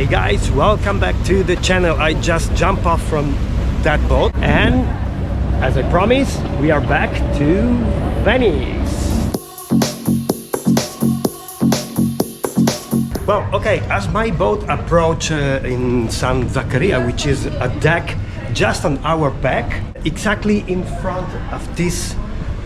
Hey guys, welcome back to the channel. I just jumped off from that boat and as I promised, we are back to Venice. Well, okay, as my boat approached in San Zaccaria, which is a deck just on our back, exactly in front of this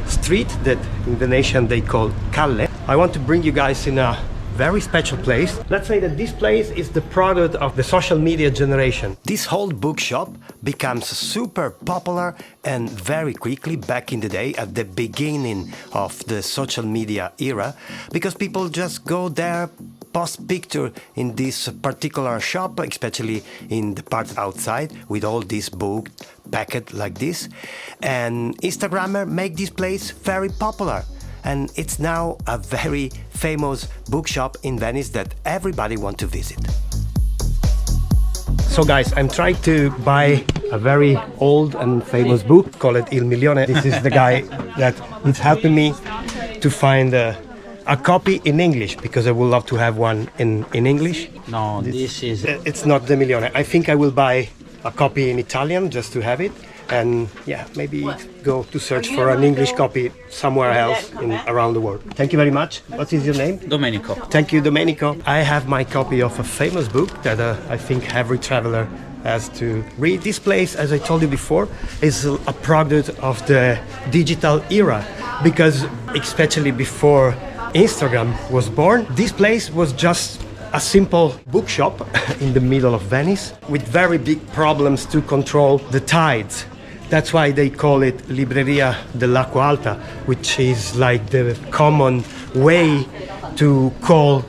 street that in Venetian they call Calle, I want to bring you guys in a very special place. Let's say that this place is the product of the social media generation. This whole bookshop becomes super popular and very quickly back in the day at the beginning of the social media era because people just go there, post picture in this particular shop, especially in the part outside with all these books packed like this, and Instagrammer make this place very popular. And it's now a very famous bookshop in Venice that everybody wants to visit. So guys, I'm trying to buy a very old and famous book called Il Milione. This is the guy that is helping me to find a copy in English because I would love to have one in English. No, this is... It's not the Milione. I think I will buy a copy in Italian just to have it. And yeah, maybe go to search for an English copy somewhere else around the world. Thank you very much. What is your name? Domenico. Thank you, Domenico. I have my copy of a famous book that I think every traveler has to read. This place, as I told you before, is a product of the digital era because especially before Instagram was born, this place was just a simple bookshop in the middle of Venice with very big problems to control the tides. That's why they call it Libreria dell'Acqua Alta, which is like the common way to call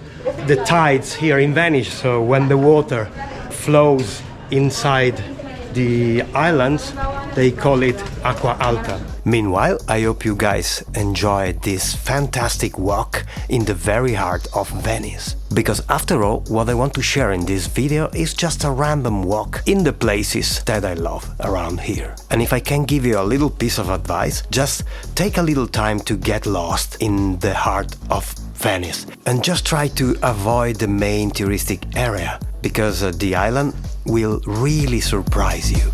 the tides here in Venice. So when the water flows inside the islands, they call it Acqua Alta. Meanwhile, I hope you guys enjoyed this fantastic walk in the very heart of Venice. Because after all, what I want to share in this video is just a random walk in the places that I love around here. And if I can give you a little piece of advice, just take a little time to get lost in the heart of Venice and just try to avoid the main touristic area because the island will really surprise you.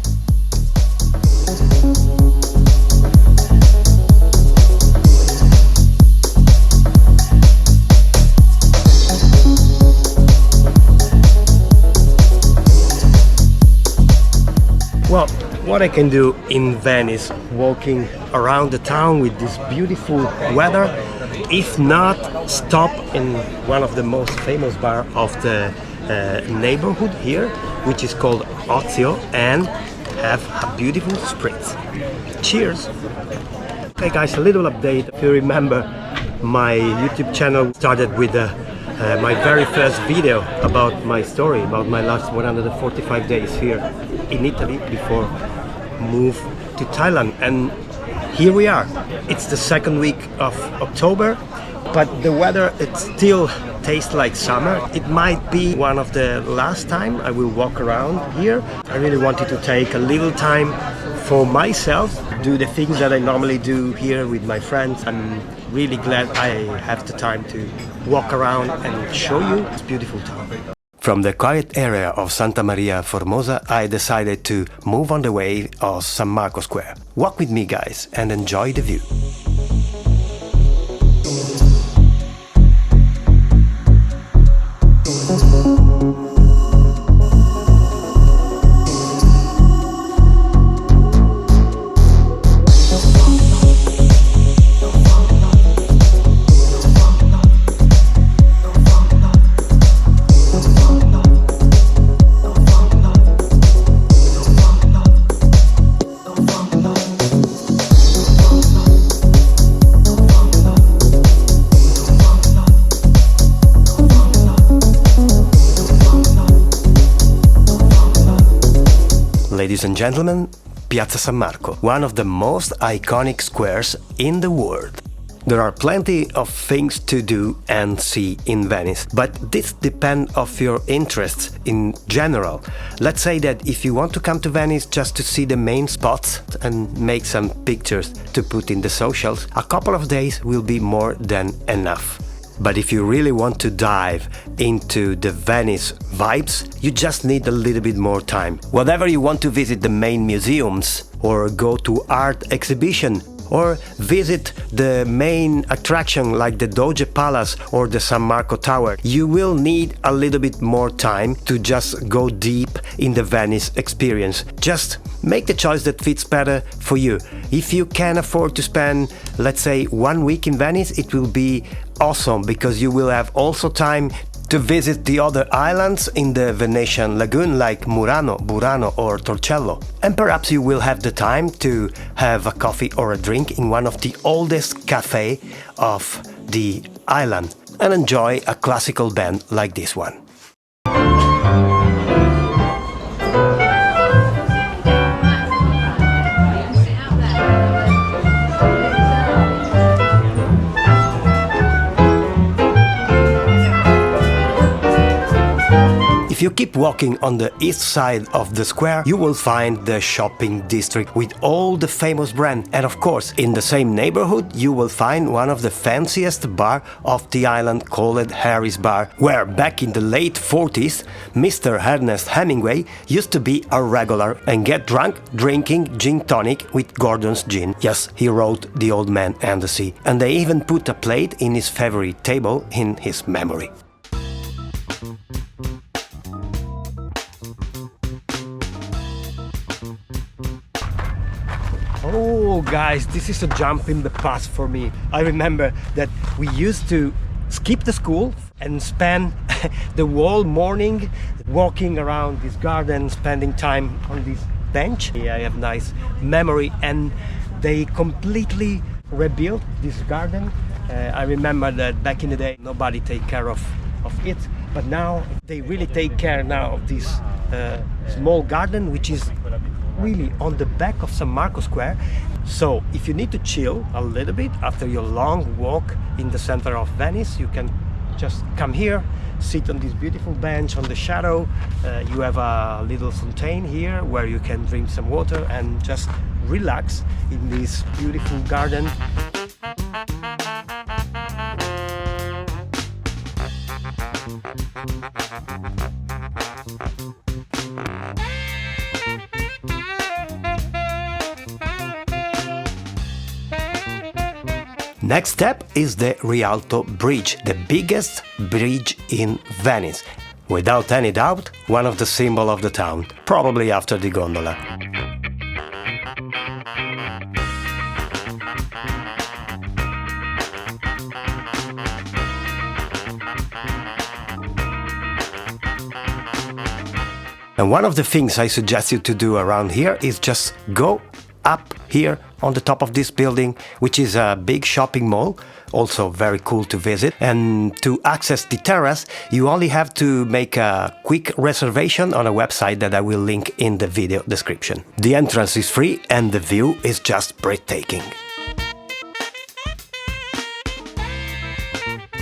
Well, what I can do in Venice, walking around the town with this beautiful weather, if not stop in one of the most famous bars of the neighborhood here, which is called Ozio, and have a beautiful spritz. Cheers! Okay guys, a little update. If you remember, my YouTube channel started with my very first video about my story, about my last 145 days here in Italy before move to Thailand, and here we are. It's the second week of October, but the weather, it still tastes like summer. It might be one of the last time I will walk around here. I really wanted to take a little time for myself, do the things that I normally do here with my friends. I'm really glad I have the time to walk around and show you this beautiful town. From the quiet area of Santa Maria Formosa, I decided to move on the way of San Marco Square. Walk with me guys and enjoy the view. Ladies and gentlemen, Piazza San Marco, one of the most iconic squares in the world. There are plenty of things to do and see in Venice, but this depends on your interests in general. Let's say that if you want to come to Venice just to see the main spots and make some pictures to put in the socials, a couple of days will be more than enough. But if you really want to dive into the Venice vibes, you just need a little bit more time. Whatever you want to visit the main museums, or go to art exhibition, or visit the main attraction like the Doge Palace or the San Marco Tower, you will need a little bit more time to just go deep in the Venice experience. Just make the choice that fits better for you. If you can afford to spend, let's say, 1 week in Venice, it will be awesome because you will have also time to visit the other islands in the Venetian lagoon like Murano, Burano or Torcello. And perhaps you will have the time to have a coffee or a drink in one of the oldest cafes of the island and enjoy a classical band like this one. If you keep walking on the east side of the square, you will find the shopping district with all the famous brands. And of course, in the same neighborhood, you will find one of the fanciest bars of the island called Harry's Bar, where back in the late 40s, Mr. Ernest Hemingway used to be a regular and get drunk drinking gin tonic with Gordon's gin. Yes, he wrote The Old Man and the Sea. And they even put a plate in his favorite table in his memory. Oh guys, this is a jump in the past for me. I remember that we used to skip the school and spend the whole morning walking around this garden, spending time on this bench. I have nice memory, and they completely rebuilt this garden. I remember that back in the day nobody take care of it, but now they really take care now of this small garden, which is really on the back of San Marco Square. So if you need to chill a little bit after your long walk in the center of Venice, you can just come here, sit on this beautiful bench on the shadow. You have a little fountain here where you can drink some water and just relax in this beautiful garden. Next step is the Rialto Bridge, the biggest bridge in Venice. Without any doubt, one of the symbols of the town, probably after the gondola. And one of the things I suggest you to do around here is just go up here on the top of this building, which is a big shopping mall, also very cool to visit. And to access the terrace, you only have to make a quick reservation on a website that I will link in the video description. The entrance is free and the view is just breathtaking.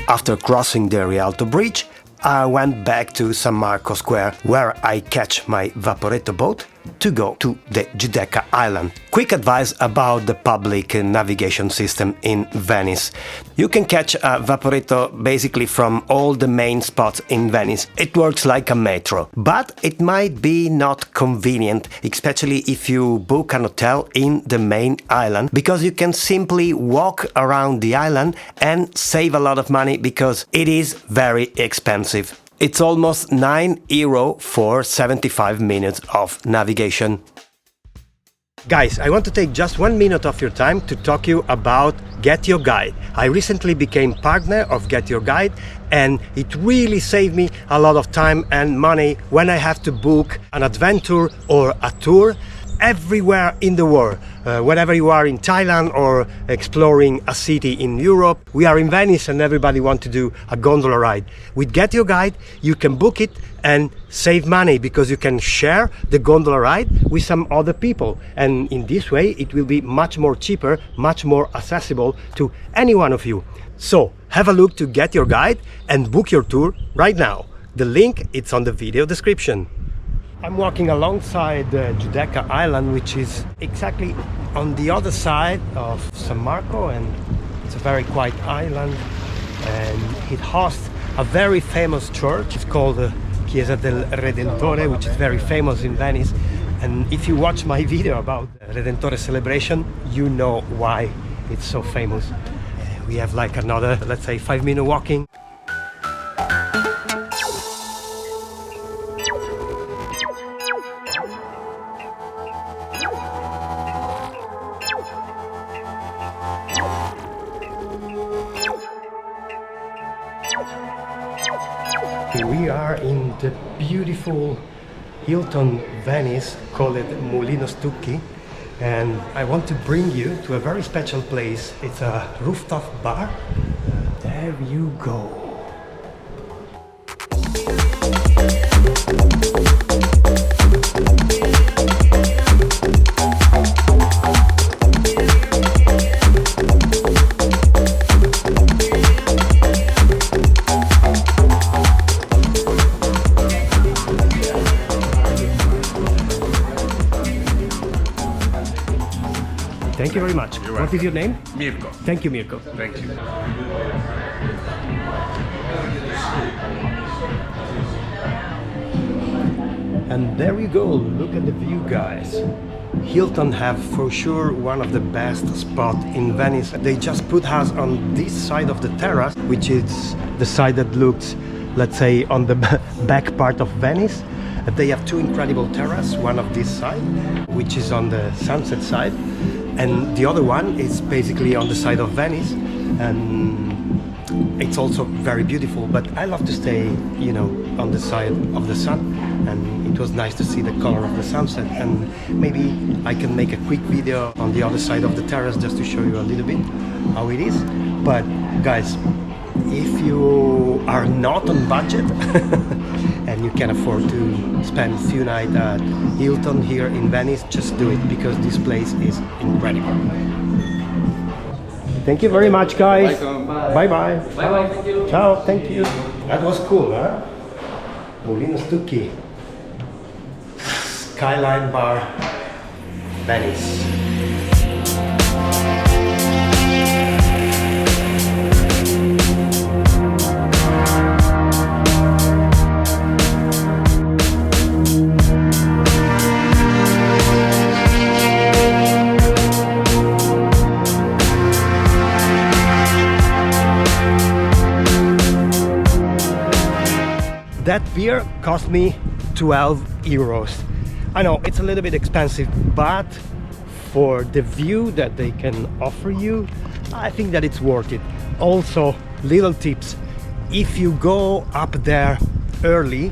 After crossing the Rialto Bridge, I went back to San Marco Square, where I catch my Vaporetto boat to go to the Giudecca Island. Quick advice about the public navigation system in Venice. You can catch a Vaporetto basically from all the main spots in Venice. It works like a metro, but it might be not convenient, especially if you book an hotel in the main island, because you can simply walk around the island and save a lot of money because it is very expensive. It's almost €9 for 75 minutes of navigation. Guys, I want to take just 1 minute of your time to talk you about Get Your Guide. I recently became partner of Get Your Guide, and it really saved me a lot of time and money when I have to book an adventure or a tour everywhere in the world. Whenever you are in Thailand or exploring a city in Europe, we are in Venice and everybody wants to do a gondola ride. With Get Your Guide, you can book it and save money because you can share the gondola ride with some other people. And in this way, it will be much more cheaper, much more accessible to any one of you. So have a look to Get Your Guide and book your tour right now. The link is on the video description. I'm walking alongside the Giudecca Island, which is exactly on the other side of San Marco, and it's a very quiet island. and it hosts a very famous church. It's called Chiesa del Redentore, which is very famous in Venice. And if you watch my video about Redentore celebration, you know why it's so famous. We have like another, let's say, 5-minute walking. We are in the beautiful Hilton Venice, called Mulino Stucchi, and I want to bring you to a very special place. It's a rooftop bar. There you go. Thank you very much. What is your name? Mirko. Thank you, Mirko. Thank you. And there you go. Look at the view, guys. Hilton have for sure one of the best spots in Venice. They just put us on this side of the terrace, which is the side that looks, let's say, on the back part of Venice. They have two incredible terraces, one of this side, which is on the sunset side, and the other one is basically on the side of Venice, and it's also very beautiful. But I love to stay, you know, on the side of the sun, and it was nice to see the color of the sunset. And maybe I can make a quick video on the other side of the terrace just to show you a little bit how it is. But guys, if you are not on budget and you can afford to spend a few nights at Hilton here in Venice, just do it, because this place is incredible. Thank you very much, guys. Welcome. Bye bye. Bye bye. Thank you. Ciao. Thank you. That was cool, huh? Mulino Stucchi, Skyline Bar, Venice. That beer cost me 12 euros. I know it's a little bit expensive, but for the view that they can offer you, I think that it's worth it. Also, little tips: if you go up there early,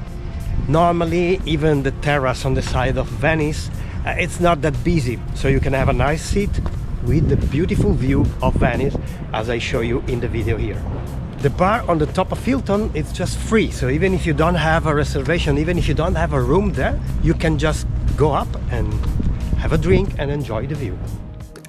normally even the terrace on the side of Venice, it's not that busy, so you can have a nice seat with the beautiful view of Venice, as I show you in the video here. The bar on the top of Hilton is just free, so even if you don't have a reservation, even if you don't have a room there, you can just go up and have a drink and enjoy the view.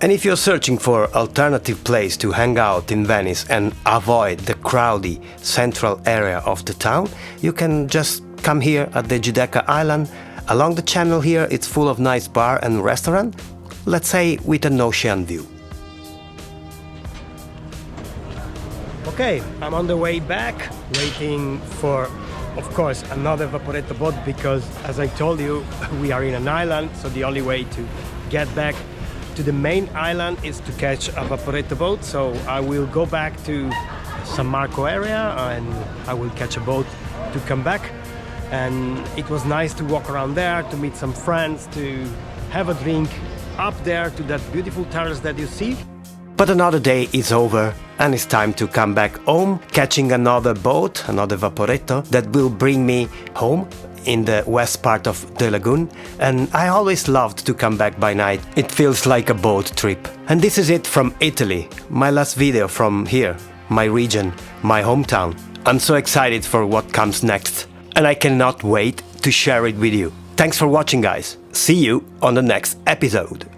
And if you're searching for alternative place to hang out in Venice and avoid the crowded central area of the town, you can just come here at the Giudecca Island. Along the channel here, it's full of nice bar and restaurant, let's say with an ocean view. Okay, I'm on the way back, waiting for, of course, another Vaporetto boat, because as I told you, we are in an island, so the only way to get back to the main island is to catch a Vaporetto boat. So I will go back to San Marco area and I will catch a boat to come back. And it was nice to walk around there, to meet some friends, to have a drink up there to that beautiful terrace that you see. But another day is over and it's time to come back home, catching another boat, another Vaporetto that will bring me home in the west part of the lagoon. And I always loved to come back by night. It feels like a boat trip. And this is it from Italy, my last video from here, my region, my hometown. I'm so excited for what comes next, and I cannot wait to share it with you. Thanks for watching, guys. See you on the next episode.